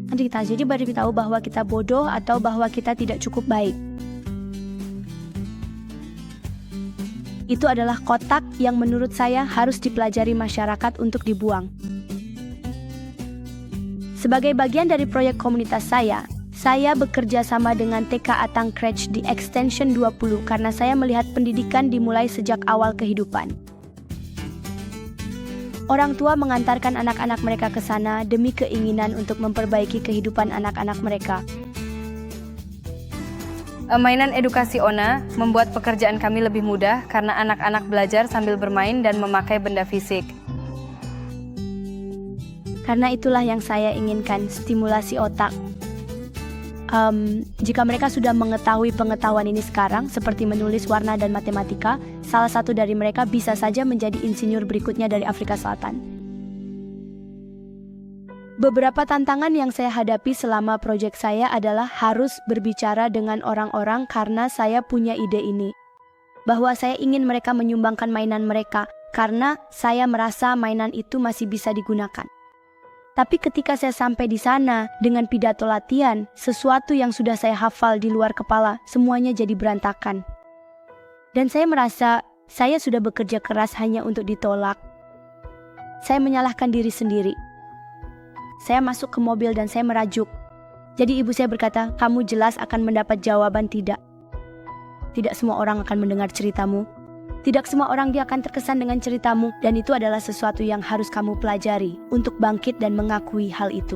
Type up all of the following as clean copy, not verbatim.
Nanti kita jadi beritahu bahwa kita bodoh atau bahwa kita tidak cukup baik. Itu adalah kotak yang menurut saya harus dipelajari masyarakat untuk dibuang. Sebagai bagian dari proyek komunitas saya bekerja sama dengan TK Atang Crèche di Extension 20 karena saya melihat pendidikan dimulai sejak awal kehidupan. Orang tua mengantarkan anak-anak mereka ke sana demi keinginan untuk memperbaiki kehidupan anak-anak mereka. Mainan edukasi Ona membuat pekerjaan kami lebih mudah karena anak-anak belajar sambil bermain dan memakai benda fisik. Karena itulah yang saya inginkan, stimulasi otak. Jika mereka sudah mengetahui pengetahuan ini sekarang, seperti menulis warna dan matematika, salah satu dari mereka bisa saja menjadi insinyur berikutnya dari Afrika Selatan. Beberapa tantangan yang saya hadapi selama proyek saya adalah harus berbicara dengan orang-orang karena saya punya ide ini. Bahwa saya ingin mereka menyumbangkan mainan mereka karena saya merasa mainan itu masih bisa digunakan. Tapi ketika saya sampai di sana dengan pidato latihan, sesuatu yang sudah saya hafal di luar kepala, semuanya jadi berantakan. Dan saya merasa saya sudah bekerja keras hanya untuk ditolak. Saya menyalahkan diri sendiri. Saya masuk ke mobil dan saya merajuk. Jadi ibu saya berkata, kamu jelas akan mendapat jawaban tidak. Tidak semua orang akan mendengar ceritamu. Tidak semua orang dia akan terkesan dengan ceritamu, dan itu adalah sesuatu yang harus kamu pelajari untuk bangkit dan mengakui hal itu.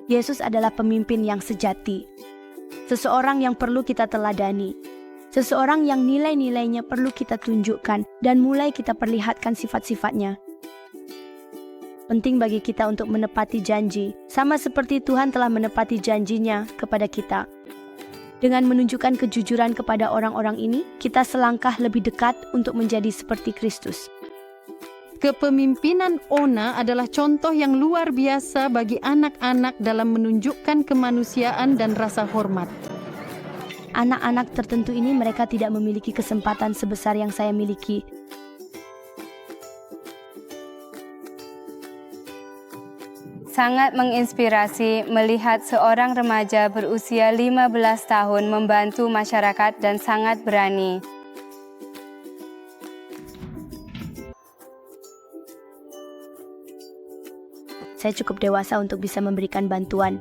Yesus adalah pemimpin yang sejati. Seseorang yang perlu kita teladani. Seseorang yang nilai-nilainya perlu kita tunjukkan dan mulai kita perlihatkan sifat-sifatnya. Penting bagi kita untuk menepati janji, sama seperti Tuhan telah menepati janjinya kepada kita. Dengan menunjukkan kejujuran kepada orang-orang ini, kita selangkah lebih dekat untuk menjadi seperti Kristus. Kepemimpinan Ona adalah contoh yang luar biasa bagi anak-anak dalam menunjukkan kemanusiaan dan rasa hormat. Anak-anak tertentu ini mereka tidak memiliki kesempatan sebesar yang saya miliki. Sangat menginspirasi melihat seorang remaja berusia 15 tahun membantu masyarakat dan sangat berani. Saya cukup dewasa untuk bisa memberikan bantuan.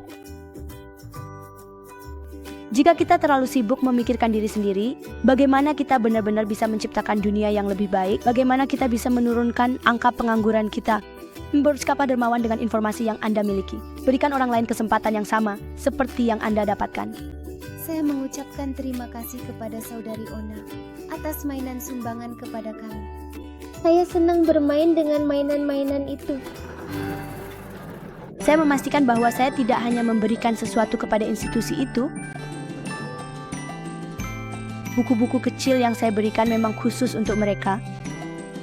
Jika kita terlalu sibuk memikirkan diri sendiri, bagaimana kita benar-benar bisa menciptakan dunia yang lebih baik? Bagaimana kita bisa menurunkan angka pengangguran kita? Bersikaplah dermawan dengan informasi yang Anda miliki. Berikan orang lain kesempatan yang sama, seperti yang Anda dapatkan. Saya mengucapkan terima kasih kepada saudari Ona atas mainan sumbangan kepada kami. Saya senang bermain dengan mainan-mainan itu. Saya memastikan bahwa saya tidak hanya memberikan sesuatu kepada institusi itu. Buku-buku kecil yang saya berikan memang khusus untuk mereka.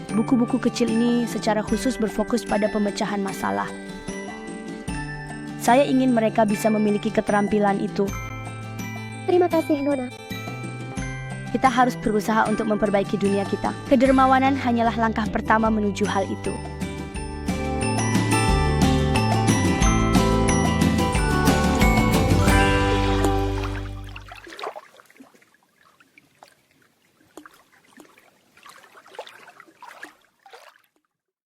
Buku-buku kecil ini secara khusus berfokus pada pemecahan masalah. Saya ingin mereka bisa memiliki keterampilan itu. Terima kasih, Nona. Kita harus berusaha untuk memperbaiki dunia kita. Kedermawanan hanyalah langkah pertama menuju hal itu.